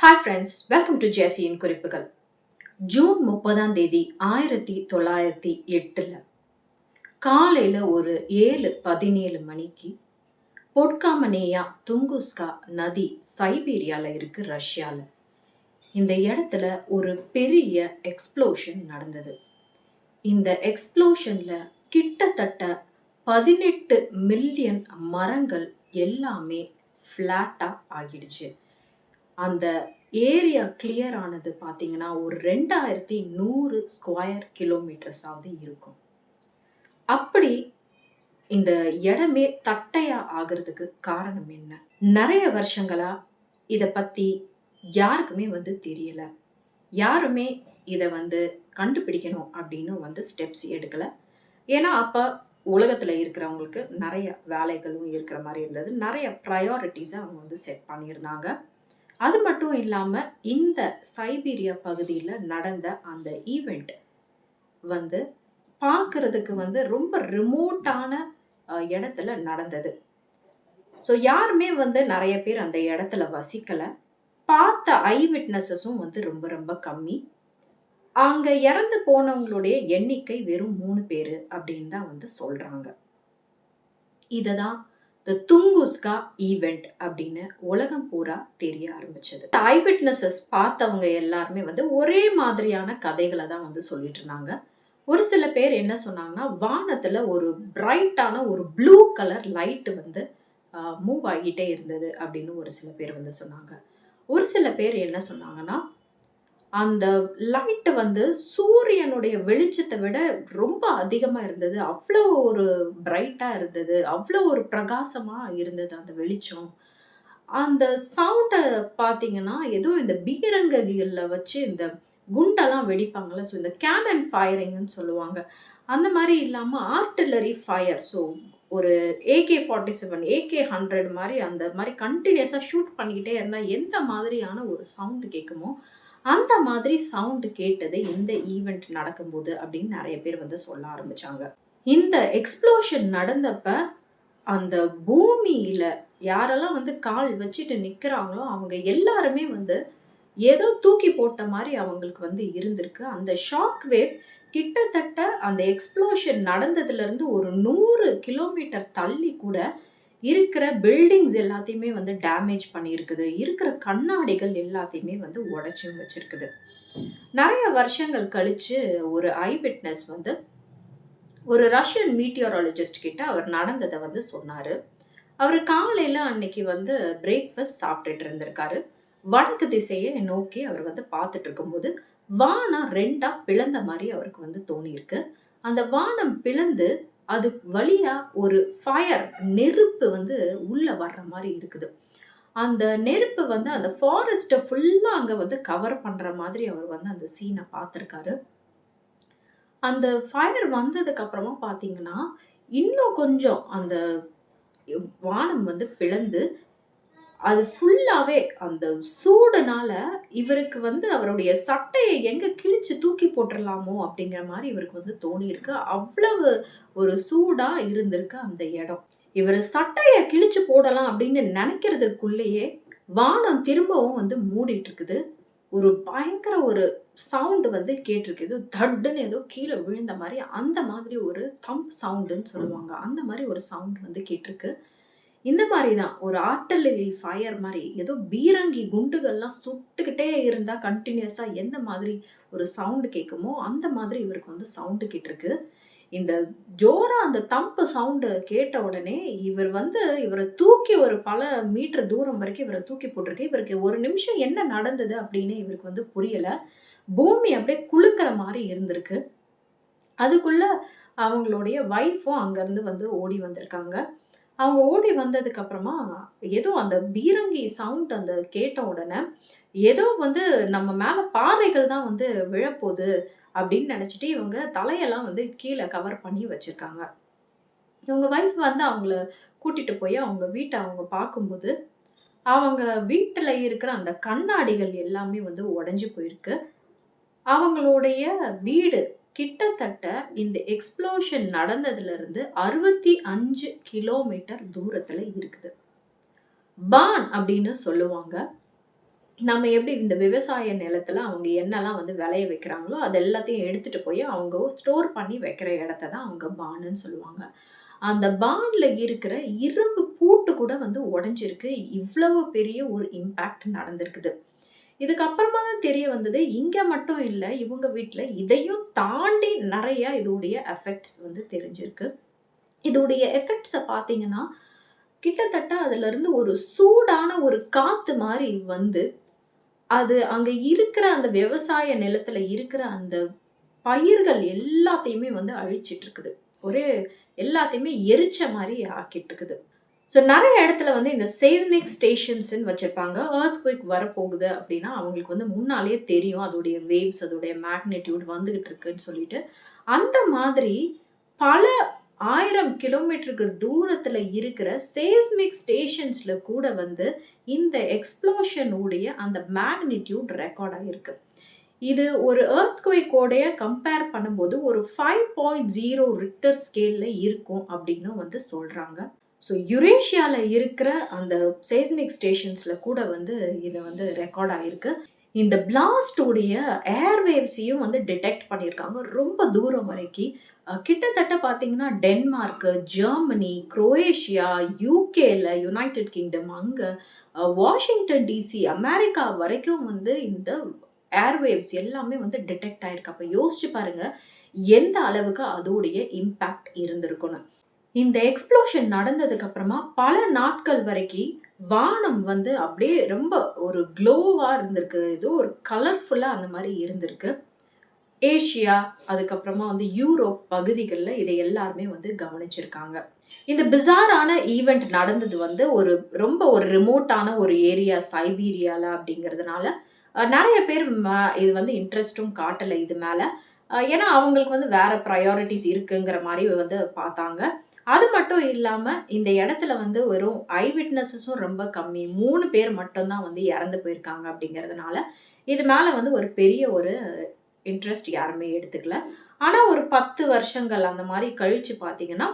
Hi friends, welcome to ஜெஸ்ஸியின் குறிப்புகள். June 30ஆம் தேதி 1908 காலையில் ஒரு 7:17 மணிக்கு பொட்காமனேயா துங்குஸ்கா நதி சைபீரியாவில் இருக்கு, ரஷ்யாவில். இந்த இடத்துல ஒரு பெரிய எக்ஸ்ப்ளோஷன் நடந்தது. இந்த எக்ஸ்ப்ளோஷனில் கிட்டத்தட்ட 18 மில்லியன் மரங்கள் எல்லாமே ஃப்ளாட்டாக ஆகிடுச்சு. அந்த ஏரியா கிளியர் ஆனது பார்த்தீங்கன்னா ஒரு 2100 ஸ்கொயர் கிலோமீட்டர்ஸாவது இருக்கும். அப்படி இந்த இடமே தட்டையா ஆகிறதுக்கு காரணம் என்ன? நிறைய வருஷங்களா இதை பற்றி யாருக்குமே தெரியல. யாருமே இதை கண்டுபிடிக்கணும் அப்படின்னு ஸ்டெப்ஸ் எடுக்கல. ஏன்னா அப்போ உலகத்தில் இருக்கிறவங்களுக்கு நிறைய வேலைகளும் இருக்கிற மாதிரி இருந்தது. நிறைய ப்ரையாரிட்டிஸை அவங்க செட் பண்ணியிருந்தாங்க. அது மட்டும் இல்லாமல் இந்த சைபீரியா பகுதியில் நடந்த அந்த ஈவெண்ட் பார்க்கறதுக்கு ரொம்ப ரிமோட்டான இடத்துல நடந்தது. ஸோ யாருமே நிறைய பேர் அந்த இடத்துல வசிக்கலை. பார்த்த ஐ விட்னஸஸும் ரொம்ப ரொம்ப கம்மி. அங்கே இறந்து போனவங்களுடைய எண்ணிக்கை வெறும் 3 பேர் அப்படின்னு தான் சொல்கிறாங்க. இதை தான் துங்குஸ்கா ஈவெண்ட் அப்படின்னு உலகம் பூரா தெரிய ஆரம்பிச்சது. ஐ விட்னஸஸ் பார்த்தவங்க எல்லாருமே ஒரே மாதிரியான கதைகளை தான் சொல்லிட்டு இருந்தாங்க. ஒரு சில பேர் என்ன சொன்னாங்கன்னா, வானத்துல ஒரு பிரைட்டான ஒரு ப்ளூ கலர் லைட் மூவ் ஆகிட்டே இருந்தது அப்படின்னு ஒரு சில பேர் சொன்னாங்க. ஒரு சில பேர் என்ன சொன்னாங்கன்னா, அந்த லைட்டு சூரியனுடைய வெளிச்சத்தை விட ரொம்ப அதிகமாக இருந்தது. அவ்வளோ ஒரு பிரைட்டாக இருந்தது. அவ்வளோ ஒரு பிரகாசமாக இருந்தது அந்த வெளிச்சம். அந்த சவுண்டை பார்த்தீங்கன்னா, ஏதோ இந்த பீரங்கிகளில் வச்சு இந்த குண்டெல்லாம் வெடிப்பாங்கள்ல, ஸோ இந்த கேனன் ஃபயரிங்னு சொல்லுவாங்க. அந்த மாதிரி இல்லாமல் ஆர்ட்டிலரி ஃபயர். ஸோ ஒரு AK-47, AK-100 மாதிரி அந்த மாதிரி கண்டினியூஸாக ஷூட் பண்ணிக்கிட்டே இருந்தால் எந்த மாதிரியான ஒரு சவுண்டு கேட்குமோ அந்த மாதிரி சவுண்டு கேட்டது இந்த ஈவெண்ட் நடக்கும்போது அப்படின்னு நிறைய பேர் சொல்ல ஆரம்பிச்சாங்க. இந்த எக்ஸ்ப்ளோஷன் நடந்தப்ப அந்த பூமியில யாரெல்லாம் கால் வச்சுட்டு நிக்கிறாங்களோ அவங்க எல்லாருமே ஏதோ தூக்கி போட்ட மாதிரி அவங்களுக்கு இருந்திருக்கு. அந்த ஷாக் வேவ் கிட்டத்தட்ட அந்த எக்ஸ்ப்ளோஷன் நடந்ததுல இருந்து ஒரு 100 கிலோமீட்டர் தள்ளி கூட இருக்கிற பில்டிங்ஸ் எல்லாத்தையுமே டேமேஜ் பண்ணியிருக்குது. இருக்கிற கண்ணாடிகள் எல்லாத்தையுமே உடைச்சும் வச்சிருக்குது. நிறைய வருஷங்கள் கழிச்சு ஒரு ஐ விட்னஸ் ஒரு ரஷ்யன் மீட்டியோராலஜிஸ்ட் கிட்ட அவர் நடந்ததை சொன்னாரு. அவர் காலையில அன்னைக்கு பிரேக்ஃபாஸ்ட் சாப்பிட்டுட்டு இருந்திருக்காரு. வடக்கு திசையை நோக்கி அவர் பார்த்துட்டு இருக்கும்போது வானம் 2ஆ பிளந்த மாதிரி அவருக்கு தோணியிருக்கு. அந்த வானம் பிளந்து அது வழியா ஒரு ஃபயர் நெருப்பு உள்ள வர்ற மாதிரி இருக்குது. அந்த நெருப்பு அந்த ஃபாரஸ்ட்டை ஃபுல்லா அங்க கவர் பண்ற மாதிரி அவர் அந்த சீனை பார்த்துருக்காரு. அந்த ஃபயர் வந்ததுக்கு அப்புறமா பார்த்தீங்கன்னா, இன்னும் கொஞ்சம் அந்த வானம் பிளந்து அது ஃபுல்லாவே அந்த சூடுனால இவருக்கு அவருடைய சட்டையை எங்க கிழிச்சு தூக்கி போட்டுடலாமோ அப்படிங்கிற மாதிரி இவருக்கு தோணியிருக்கு. அவ்வளவு ஒரு சூடா இருந்திருக்கு அந்த இடம். இவர் சட்டையை கிழிச்சு போடலாம் அப்படின்னு நினைக்கிறதுக்குள்ளேயே வானம் திரும்பவும் மூடிட்டு இருக்குது. ஒரு பயங்கர ஒரு சவுண்டு கேட்டிருக்கு. ஏதோ தட்டுன்னு ஏதோ கீழே விழுந்த மாதிரி, அந்த மாதிரி ஒரு தம்ப் சவுண்டுன்னு சொல்லுவாங்க. அந்த மாதிரி ஒரு சவுண்ட் கேட்டிருக்கு. இந்த மாதிரி தான் ஒரு ஆர்ட்டிலரி ஃபயர் மாதிரி ஏதோ பீரங்கி குண்டுகள்லாம் சுட்டுக்கிட்டே இருந்தா கண்டினியூஸா எந்த மாதிரி ஒரு சவுண்டு கேட்குமோ அந்த மாதிரி இவருக்கு சவுண்டு கேட்டிருக்கு. இந்த ஜோரா அந்த தம்பு சவுண்டு கேட்ட உடனே இவர் இவரை தூக்கி ஒரு பல மீட்டர் தூரம் வரைக்கும் இவரை தூக்கி போட்டிருக்கு. இவருக்கு ஒரு நிமிஷம் என்ன நடந்தது அப்படின்னு இவருக்கு புரியல. பூமி அப்படியே குலுங்குற மாதிரி இருந்திருக்கு. அதுக்குள்ள அவங்களுடைய வைஃபும் அங்கிருந்து ஓடி வந்திருக்காங்க. அவங்க ஓடி வந்ததுக்கு அப்புறமா ஏதோ அந்த பீரங்கி சவுண்ட் அந்த கேட்ட உடனே ஏதோ நம்ம மேல பாறைகள் தான் விழப்போகுது அப்படின்னு நினைச்சிட்டு இவங்க தலையெல்லாம் கீழே கவர் பண்ணி வச்சிருக்காங்க. இவங்க வைஃப் அவங்கள கூட்டிட்டு போய் அவங்க வீட்டை அவங்க பார்க்கும்போது அவங்க வீட்டுல இருக்கிற அந்த கண்ணாடிகள் எல்லாமே உடைஞ்சு போயிருக்கு. அவங்களுடைய வீடு கிட்டத்தட்ட இந்த எக்ஸ்ப்ளோஷன் நடந்ததுல இருந்து 65 கிலோமீட்டர் தூரத்துல இருக்குது. பான் அப்படின்னு சொல்லுவாங்க. நம்ம எப்படி இந்த விவசாய நிலத்துல அவங்க என்னெல்லாம் வந்து விளைய வைக்கிறாங்களோ, அது எல்லாத்தையும் எடுத்துட்டு போய் அவங்க ஸ்டோர் பண்ணி வைக்கிற இடத்த தான் அவங்க பார்ன்னு சொல்லுவாங்க. அந்த பார்ன்ல இருக்கிற இரும்பு பூட்டு கூட வந்து உடைஞ்சிருக்கு. இவ்வளவு பெரிய ஒரு இம்பாக்ட் நடந்திருக்குது. இதுக்கப்புறமா தான் தெரிய வந்தது, இங்க மட்டும் இல்ல, இவங்க வீட்ல இதையும் தாண்டி நெறைய இதோடைய எஃபெக்ட்ஸ் வந்து தெரிஞ்சிருக்கு. இதோடைய எஃபெக்ட்ஸ பார்த்தீங்கன்னா, கிட்டத்தட்ட அதுலருந்து ஒரு சூடான ஒரு காத்து மாரி வந்து, அது அங்க இருக்கிற அந்த விவசாய நிலத்துல இருக்கிற அந்த பயிர்கள் எல்லாத்தையுமே வந்து அழிச்சிட்டு இருக்குது. ஒரே எல்லாத்தையுமே எரிச்ச மாரி ஆக்கிட்டு இருக்குது. ஸோ நெறைய இடத்துல வந்து இந்த செய்ஸ்மிக் ஸ்டேஷன்ஸ்ன்னு வச்சிருப்பாங்க. எர்த்குயிக் வரப்போகுது அப்டின்னா, அவங்களுக்கு வந்து முன்னாலயே தெரியும். அதோடைய வேவ்ஸ், அதோடைய மேக்னிட்யூட் வந்துகிட்டு இருக்குன்னு சொல்லிட்டு. அந்த மாதிரி பல 1000 கிலோமீட்டருக்கு தூரத்துல இருக்கிற செய்ஸ்மிக் ஸ்டேஷன்ஸ்ல கூட வந்து இந்த எக்ஸ்ப்ளோஷன் உடைய அந்த மேக்னிட்யூட் ரெக்கார்ட் ஆயிருக்கு. இது ஒரு எர்த்குயிக் ஓடைய கம்பேர் பண்ணும்போது ஒரு 5.0 ரிக்டர் ஸ்கேல்ல இருக்கும் அப்படின்னு வந்து சொல்றாங்க. ஸோ யுரேஷியால இருக்கிற அந்த செய்ஸ்மிக் ஸ்டேஷன்ஸ்ல கூட வந்து இது வந்து ரெக்கார்ட் ஆயிருக்கு. இந்த பிளாஸ்ட் உடைய ஏர் வேவ்ஸையும் வந்து டிடெக்ட் பண்ணியிருக்காங்க. ரொம்ப தூரம் வரைக்கி. கிட்டத்தட்ட பார்த்தீங்கன்னா, டென்மார்க், ஜெர்மனி, குரோவேஷியா, யுகேல, யுனைட்டட் கிங்டம் அங்க, வாஷிங்டன் டிசி, அமெரிக்கா வரைக்கும் வந்து இந்த ஏர் வேவ்ஸ் எல்லாமே வந்து டிடெக்ட் ஆயிருக்கு. அப்ப யோசிச்சு பாருங்க, எந்த அளவுக்கு அதோடைய இம்பாக்ட் இருந்திருக்குன்னு. இந்த எக்ஸ்ப்ளோஷன் நடந்ததுக்கு அப்புறமா பல நாட்கள் வரைக்கி வானம் வந்து அப்படியே ரொம்ப ஒரு க்ளோவா இருந்திருக்கு. ஏதோ ஒரு கலர்ஃபுல்லா அந்த மாரி இருந்திருக்கு. ஏசியா, அதுக்கப்புறமா வந்து யூரோப் பகுதிகள்ல இதை எல்லாருமே வந்து கவனிச்சிருக்காங்க. இந்த பிசாரான ஈவென்ட் நடந்தது வந்து ரொம்ப ஒரு ரிமோட்டான ஒரு ஏரியா சைபீரியால அப்படிங்கிறதுனால, நெறைய பேர் இது வந்து இன்ட்ரெஸ்ட்டும் காட்டல இது மேல. ஏன்னா அவங்களுக்கு வந்து வேற பிரையாரிட்டீஸ் இருக்குங்கிற மாரி வந்து பார்த்தாங்க. அது மட்டும் இல்லாம இந்த இடத்துல வந்து வெறும் ஐ விட்னஸஸும் ரொம்ப கம்மி. 3 பேர் மட்டும் தான் வந்து இறந்து போயிருக்காங்க அப்படிங்கிறதுனால, இது மேல வந்து ஒரு பெரிய ஒரு இன்ட்ரெஸ்ட் யாருமே எடுத்துக்கல. ஆனா ஒரு 10 வருஷங்கள் அந்த மாரி கழிச்சு பார்த்தீங்கன்னா,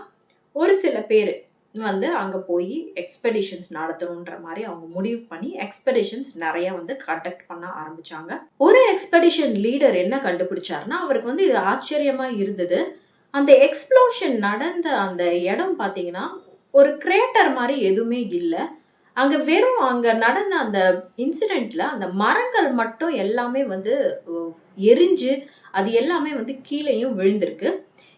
ஒரு சில பேரு வந்து அங்க போயி எக்ஸ்பெடிஷன்ஸ் நடத்தணுன்ற மாரி அவங்க முடிவு பண்ணி, எக்ஸ்பெடிஷன்ஸ் நெறைய வந்து கண்டக்ட் பண்ண ஆரம்பிச்சாங்க. ஒரு எக்ஸ்பெடிஷன் லீடர் என்ன கண்டுபிடிச்சாருன்னா, அவருக்கு வந்து இது ஆச்சரியமா இருந்தது. அந்த எக்ஸ்ப்ளோஷன் நடந்த அந்த இடம் பார்த்தீங்கன்னா, ஒரு கிரேட்டர் மாரி எதுவுமே இல்ல. அங்க நடந்த அந்த இன்சிடென்ட்ல அந்த மரங்கள் மட்டும் எல்லாமே வந்து ஒ எரிஞ்சு, அது எல்லாமே வந்து கீழயும் விழுந்திருக்கு.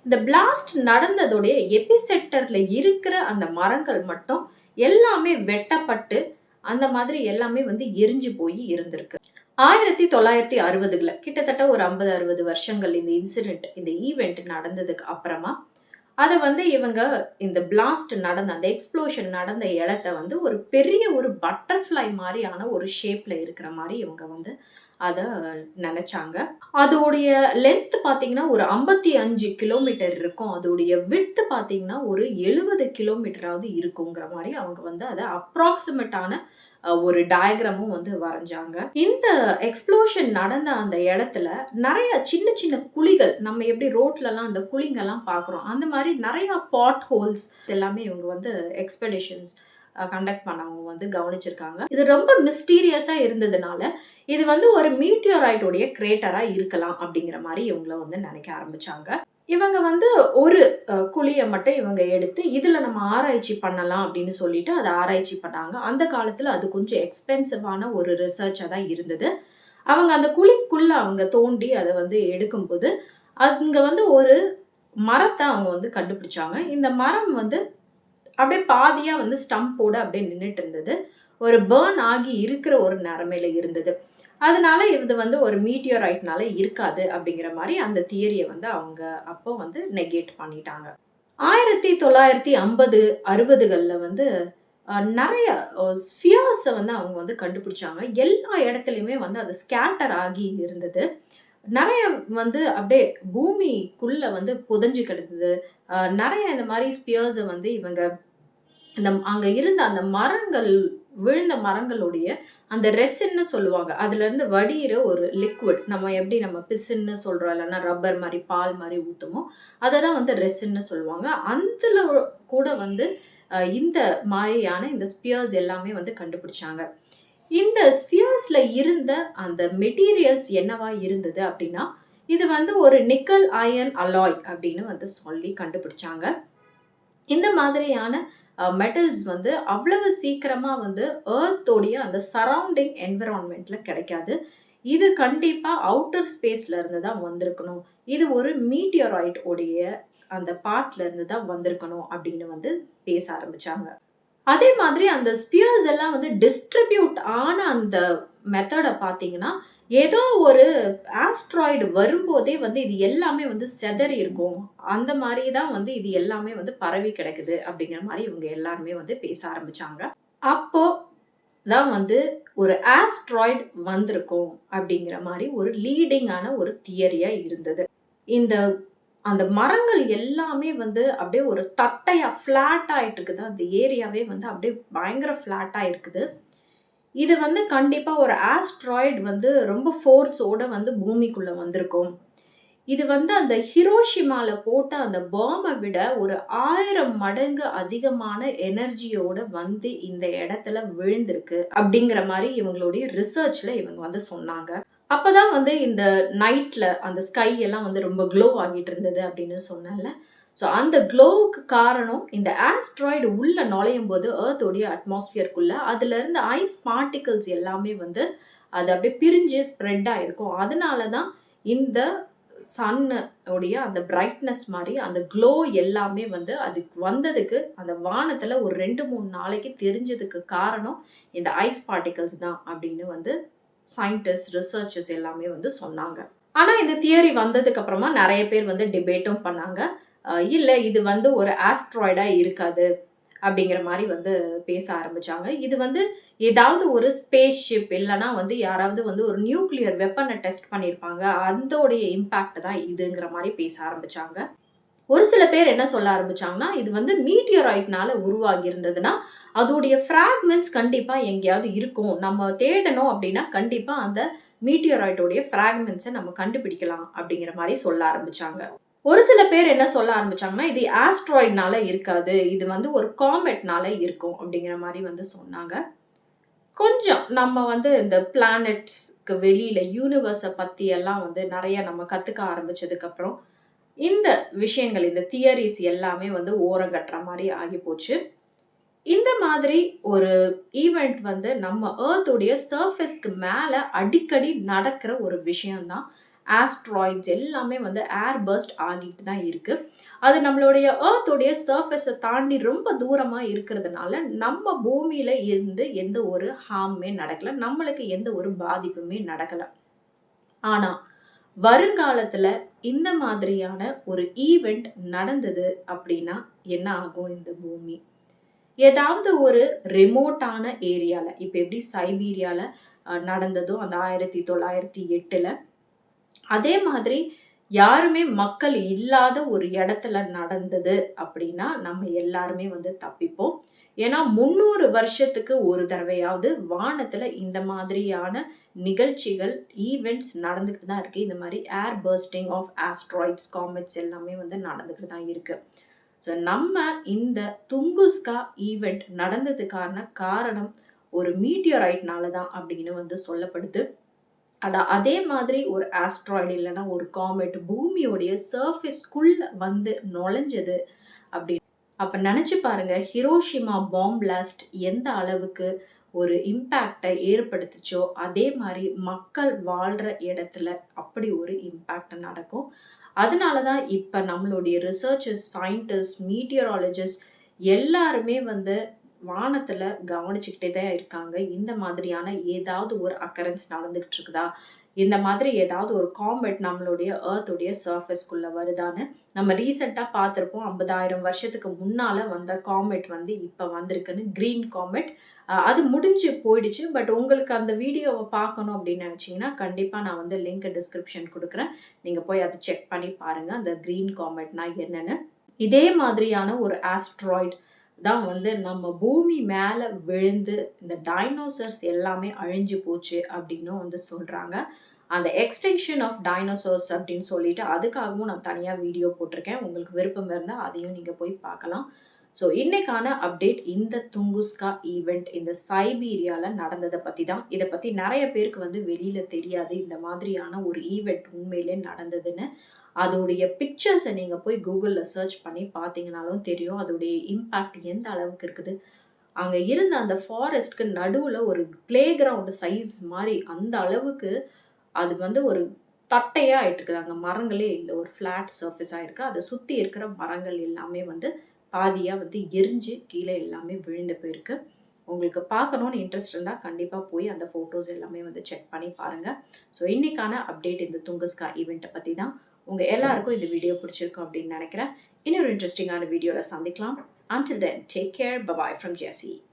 இந்த பிளாஸ்ட் நடந்ததோடைய எபிசென்டர்ல இருக்கிற அந்த மரங்கள் மட்டும் எல்லாமே வெட்டப்பட்டு, அந்த மாதிரி எல்லாமே வந்து எரிஞ்சு போய் இருந்திருக்கு. 1960கள கிட்டத்தட்ட ஒரு 50, 60 வருஷங்கள் இந்த இன்சிடென்ட், இந்த ஈவென்ட் நடந்ததுக்கு அப்புறமா, அத வந்து இவங்க இந்த பிளாஸ்ட் நடந்த அந்த எக்ஸ்ப்ளோஷன் நடந்த இடத்த வந்து ஒரு பெரிய ஒரு பட்டர்ஃப்ளை மாரியான ஒரு ஷேப்ல இருக்கிற மாரி இவங்க வந்து அத நெனச்சாங்க. அதோடைய லென்த் பார்த்தீங்கன்னா, ஒரு 55 கிலோமீட்டர் இருக்கும். அதோடைய விட்த் பார்த்தீங்கன்னா, ஒரு 70 கிலோமீட்டராவது இருக்குங்கிற மாரி அவங்க வந்து அத அப்ராக்ஸிமேட்டான ஒரு டயகிராமும் வந்து வரைஞ்சாங்க. இந்த எக்ஸ்ப்ளோஷன் நடந்த அந்த இடத்துல நெறைய சின்ன சின்ன குழிகள், நம்ம எப்படி ரோட்லலாம் அந்த குழிங்கலாம் பார்க்குறோம். அந்த மாரி நெறைய பாட் ஹோல்ஸ் எல்லாமே இவங்க வந்து எக்ஸ்பெடிஷன்ஸ் கண்டக்ட் பண்ணவங்க வந்து கவனிச்சிருக்காங்க. இது ரொம்ப மிஸ்டீரியஸா இருந்ததுனால, இது வந்து ஒரு மீட்டியோரைட் உடைய கிரேட்டரா இருக்கலாம் அப்படிங்கிற மாரி இவங்கள வந்து நெனைக்க ஆரம்பிச்சாங்க. இவங்க வந்து ஒரு குழிய மட்டும் இவங்க எடுத்து, இதுல நம்ம ஆராய்ச்சி பண்ணலாம் அப்படின்னு சொல்லிட்டு அத ஆராய்ச்சி பண்ணாங்க. அந்த காலத்துல அது கொஞ்சம் எக்ஸ்பென்சிவான ஒரு ரிசர்ச்சா தான் இருந்தது. அவங்க அந்த குழிக்குள்ள அவங்க தோண்டி அத வந்து எடுக்கும்போது, அங்க வந்து ஒரு மரத்த அவங்க வந்து கண்டுபிடிச்சாங்க. இந்த மரம் வந்து அப்படியே பாதியா வந்து ஸ்டம்போட அப்படியே நின்னுட்டு இருந்தது. ஒரு பர்ன் ஆகி இருக்கிற ஒரு நிலைமையில இருந்தது. அதனால இது வந்து ஒரு மீட்டியோரைட்னால இருக்காது அப்படிங்கிற மாரி அந்த தியரிய வந்து அவங்க அப்போ வந்து நெகேட் பண்ணிட்டாங்க. 1950, 60கள்ல வந்து நெறைய ஸ்பியர்ஸ வந்து அவங்க வந்து கண்டுபிடிச்சாங்க. எல்லா இடத்துலயுமே வந்து அது ஸ்கேட்டர் ஆகி இருந்தது. நெறைய வந்து அப்படியே பூமிக்குள்ள வந்து புதைஞ்சு கிடந்தது. நெறைய இந்த மாரி ஸ்பியர்ஸ வந்து இவங்க அங்க இருந்த அந்த மரங்கள் விழுந்த மரங்களுடைய அந்த ரெசின்னு சொல்லுவாங்க. அதுலருந்து வடியிற ஒரு லிக்விட். நம்ம பிசின்னு சொல்றோம். இல்லன்னா ரப்பர் மாரி, பால் மாரி ஊத்துமோ, அததான் வந்து ரெசின்னு சொல்லுவாங்க. அதுல கூட வந்து இந்த மாரியான இந்த ஸ்பியர்ஸ் எல்லாமே வந்து கண்டுபிடிச்சாங்க. இந்த ஸ்பியர்ஸ்ல இருந்த அந்த மெட்டீரியல்ஸ் என்னவா இருந்தது அப்படின்னா, இது வந்து ஒரு நிக்கல் அயர்ன் அலாய் அப்படின்னு வந்து சொல்லி கண்டுபிடிச்சாங்க. இந்த மாதிரியான மெட்டல்ஸ் வந்து அவ்வளவு சீக்கிரமா வந்து எர்த்தோடைய அந்த சரவுண்டிங் என்விரான்மெண்ட்ல கிடைக்காது. இது கண்டிப்பா அவுட்டர் ஸ்பேஸ்ல இருந்து தான் வந்திருக்கணும். இது ஒரு மீட்டியோராய்ட் உடைய அந்த பார்ட்ல இருந்து தான் வந்திருக்கணும் அப்படின்னு வந்து பேச ஆரம்பிச்சாங்க. அதே மாதிரி அந்த ஸ்பியர்ஸ் எல்லாம் வந்து டிஸ்ட்ரிபியூட் ஆன அந்த மெத்தட பார்த்தீங்கன்னா, ஏதோ ஒரு ஆஸ்ட்ராய்டு வரும்போதே வந்து இது எல்லாமே வந்து சிதறி இருக்கும். அந்த மாரி தான் வந்து இது எல்லாமே வந்து பரவி கிடக்குது அப்படிங்கிற மாரி இவங்க எல்லாருமே வந்து பேச ஆரம்பிச்சாங்க. அப்போ தான் வந்து ஒரு ஆஸ்ட்ராய்டு வந்திருக்கும் அப்படிங்கிற மாரி ஒரு லீடிங்கான ஒரு தியரியா இருந்தது. இந்த அந்த மரங்கள் எல்லாமே வந்து அப்படியே ஒரு தட்டையா ஃப்ளாட் ஆயிட்டு இருக்குது. அந்த ஏரியாவே வந்து அப்படியே பயங்கர ஃப்ளாட்டா இருக்குது. இது வந்து கண்டிப்பா ஒரு ஆஸ்ட்ராய்டு வந்து ரொம்ப ஃபோர்ஸோட வந்து பூமிக்குள்ள வந்திருக்கும். இது வந்து அந்த ஹிரோஷிமால போட்ட அந்த பாம்ப விட ஒரு 1000 மடங்கு அதிகமான எனர்ஜியோட வந்து இந்த இடத்துல விழுந்திருக்கு. அப்படிங்கிற மாரி இவங்களுடைய ரிசர்ச்ல இவங்க வந்து சொன்னாங்க. அப்பதான் வந்து இந்த நைட்ல அந்த ஸ்கை எல்லாம் வந்து ரொம்ப க்ளோ ஆகிட்டு இருந்தது அப்படின்னு சொன்னேன்ல. ஸோ அந்த க்ளோவுக்கு காரணம் இந்த ஆஸ்ட்ராய்டு உள்ள நுழையும்போது எர்த்தோடைய அட்மாஸ்பியர்க்குள்ள அதுல இருந்த ஐஸ் பார்ட்டிகிள்ஸ் எல்லாமே வந்து அது அப்படியே பிரிஞ்சு ஸ்ப்ரெட் ஆயிருக்கும். அதனால தான் இந்த சன்னு உடைய அந்த பிரைட்னஸ் மாரி அந்த க்ளோ எல்லாமே வந்து அதுக்கு வந்ததுக்கு அந்த வானத்துல ஒரு 2, 3 நாளைக்கு தெரிஞ்சதுக்கு காரணம் இந்த ஐஸ் பார்ட்டிகிள்ஸ் தான் அப்படின்னு வந்து சயின்டிஸ்ட், ரிசர்ச்சர்ஸ் எல்லாமே வந்து சொன்னாங்க. ஆனா இந்த தியரி வந்ததுக்கு அப்புறமா நெறைய பேர் வந்து டிபேட்டும் பண்ணாங்க. இல்ல இது வந்து ஒரு ஆஸ்ட்ராய்டா இருக்காது. அப்படிங்கிற மாரி வந்து பேச ஆரம்பிச்சாங்க. இது வந்து ஏதாவது ஒரு ஸ்பேஸ் ஷிப் இல்லன்னா வந்து யாராவது வந்து ஒரு நியூக்ளியர் வெப்பன டெஸ்ட் பண்ணியிருப்பாங்க. அதோடைய இம்பாக்ட் தான் இதுங்கிற மாரி பேச ஆரம்பிச்சாங்க. ஒரு சில பேர் என்ன சொல்ல ஆரம்பிச்சாங்கன்னா, இது வந்து மீட்டியோரைட்னால உருவாகி இருந்ததுன்னா, அதோடைய ஃபிராக்மெண்ட்ஸ் கண்டிப்பா எங்கேயாவது இருக்கும். நம்ம தேடணும் அப்படின்னா, கண்டிப்பா அந்த மீட்டியோரைட்டோடைய ஃபிராக்மெண்ட்ஸ நம்ம கண்டுபிடிக்கலாம் அப்படிங்கிற மாரி சொல்ல ஆரம்பிச்சாங்க. ஒரு சில பேர் என்ன சொல்ல ஆரம்பிச்சாங்கன்னா, இது ஆஸ்ட்ராய்ட்னால இருக்காது. இது வந்து ஒரு காமெட்னால இருக்கும் அப்படிங்கிற மாரி வந்து சொன்னாங்க. கொஞ்சம் நம்ம வந்து இந்த பிளானெட்ஸ்க்கு வெளியில யூனிவர்ஸ பத்தி எல்லாம் வந்து நெறைய நம்ம கத்துக்க ஆரம்பிச்சதுக்கப்புறம், இந்த விஷயங்கள், இந்த தியரீஸ் எல்லாமே வந்து ஓரங்கட்டுற மாரி ஆகிப்போச்சு. இந்த மாதிரி ஒரு ஈவென்ட் வந்து நம்ம எர்த் உடைய சர்ஃபேஸ்க்கு மேல அடிக்கடி நடக்கிற ஒரு விஷயம் தான். ஆஸ்ட்ராய்ட்ஸ் எல்லாமே வந்து ஏர் பர்ஸ்ட் ஆகிட்டு தான் இருக்கு. அது நம்மளுடைய எர்த் உடைய சர்ஃபேஸ தாண்டி ரொம்ப தூரமா இருக்கிறதுனால, நம்ம பூமியில இருந்து எந்த ஒரு ஹார்ம்மே நடக்கல. நம்மளுக்கு எந்த ஒரு பாதிப்புமே நடக்கல. ஆனா, வருங்காலத்துல இந்த மாதிரியான ஒரு ஈவென்ட் நடந்தது அப்படின்னா, என்ன ஆகும் இந்த பூமி? ஏதாவது ஒரு ரிமோட்டான ஏரியால, இப்ப எப்படி சைபீரியால நடந்ததோ அந்த 1908ல, அதே மாதிரி யாருமே மக்கள் இல்லாத ஒரு இடத்துல நடந்தது அப்படின்னா, நம்ம எல்லாருமே வந்து தப்பிப்போம். ஏன்னா 300 வருஷத்துக்கு ஒரு தடவையாவது வானத்துல இந்த மாதிரியான நிகழ்ச்சிகள், ஈவென்ட்ஸ் நடந்துகிட்டு தான் இருக்கு. இந்த மாரி ஏர் பர்ஸ்டிங் ஆஃப் ஆஸ்ட்ராய்ட்ஸ், காமெட்ஸ் எல்லாமே வந்து நடந்துகிட்டு தான் இருக்கு. ஸோ நம்ம இந்த துங்குஸ்கா ஈவென்ட் நடந்ததுக்கான காரணம் ஒரு மீட்டியோரைட்னால தான் அப்படின்னு வந்து சொல்லப்படுது. அதே மாதிரி ஒரு ஆஸ்ட்ராய்டு இல்லைன்னா ஒரு காமெட் பூமியோடைய சர்ஃபேஸ்க்குள்ள வந்து நுழைஞ்சது அப்படின்னு. அப்ப நினைச்சு பாருங்க, ஹிரோஷிமா பாம் பிளாஸ்ட் எந்த அளவுக்கு ஒரு இம்பாக்டை ஏற்படுத்துச்சோ, அதே மாதிரி மக்கள் வாழ்ற இடத்துல அப்படி ஒரு இம்பாக்ட் நடக்கும். அதனால தான் இப்ப நம்மளுடைய ரிசர்ச்சர்ஸ், சயின்டிஸ்ட், மீட்டியராலஜிஸ்ட் எல்லாருமே வந்து வானத்துல கவனிச்சுக்கிட்டே தான் இருக்காங்க. இந்த மாதிரியான ஏதாவது ஒரு அக்கரன்ஸ் நடந்துகிட்டு இருக்குதா? இந்த மாதிரி ஏதாவது ஒரு காமெட் நம்மளுடைய எர்த் உடைய சர்ஃபேஸ்க்குள்ள வருதான்னு. நம்ம ரீசென்ட்டா பார்த்திருப்போம். 50,000 வருஷத்துக்கு முன்னால வந்த காமெட் வந்து இப்ப வந்திருக்குன்னு. Green Comet. அது முடிஞ்சு போயிடுச்சு. பட் உங்களுக்கு அந்த வீடியோவ பார்க்கணும் அப்படின்னு நினைச்சீங்கன்னா, கண்டிப்பா நான் வந்து லிங்க் டிஸ்கிரிப்ஷன் குடுக்குறேன். நீங்க போய் அத செக் பண்ணி பாருங்க. அந்த கிரீன் காமெட்னா என்னன்னு. இதே மாதிரியான ஒரு ஆஸ்ட்ராய்டு தான் வந்து நம்ம பூமி மேல விழுந்து இந்த டைனோசர்ஸ் எல்லாமே அழிஞ்சு போச்சு அப்படின்னும் வந்து சொல்றாங்க. அந்த எக்ஸ்டிங்ஷன் ஆஃப் டைனோசர்ஸ் அப்படின்னு சொல்லிட்டு அதுக்காகவும் நான் தனியா வீடியோ போட்டிருக்கேன். உங்களுக்கு விருப்பம் இருந்தா அதையும் நீங்க போய் பார்க்கலாம். ஸோ இன்னைக்கான அப்டேட் இந்த துங்குஸ்கா ஈவெண்ட் இந்த சைபீரியால நடந்ததை பத்தி தான். இதை பத்தி நிறைய பேருக்கு வந்து வெளியில தெரியாது இந்த மாதிரியான ஒரு ஈவெண்ட் உண்மையிலே நடந்ததுன்னு. அதோடைய பிக்சர்ஸை நீங்க போய் கூகுள்ல சர்ச் பண்ணி பார்த்தீங்கனாலும் தெரியும் அதோடைய இம்பாக்ட் எந்த அளவுக்கு இருக்குது. அங்க இருந்த அந்த ஃபாரஸ்ட்க்கு நடுவுல ஒரு பிளே கிரவுண்ட் சைஸ் மாதிரி அந்த அளவுக்கு அது வந்து ஒரு தட்டையா ஆயிட்டு இருக்குது. அங்க மரங்களே இல்ல. ஒரு ஃபிளாட் சர்ஃபேஸா இருக்கு. அத சுத்தி இருக்கிற மரங்கள் எல்லாமே வந்து பாதியா வந்து எரிஞ்சு கீழ எல்லாமே விழுந்து போயிருக்கு. உங்களுக்கு பார்க்கணும்னு இன்ட்ரெஸ்ட் இருந்தா கண்டிப்பா போய் அந்த ஃபோட்டோஸ் எல்லாமே வந்து செக் பண்ணி பாருங்க. ஸோ இன்னைக்கான அப்டேட் இந்த துங்குஸ்கா ஈவெண்ட்ட பத்தி தான். உங்க எல்லாருக்கும் இந்த வீடியோ பிடிச்சிருக்கும் அப்படின்னு நினைக்கிறேன். இன்னொரு இன்ட்ரெஸ்டிங்கான வீடியோல சந்திக்கலாம். Until then, take care. Bye bye from Jessyin.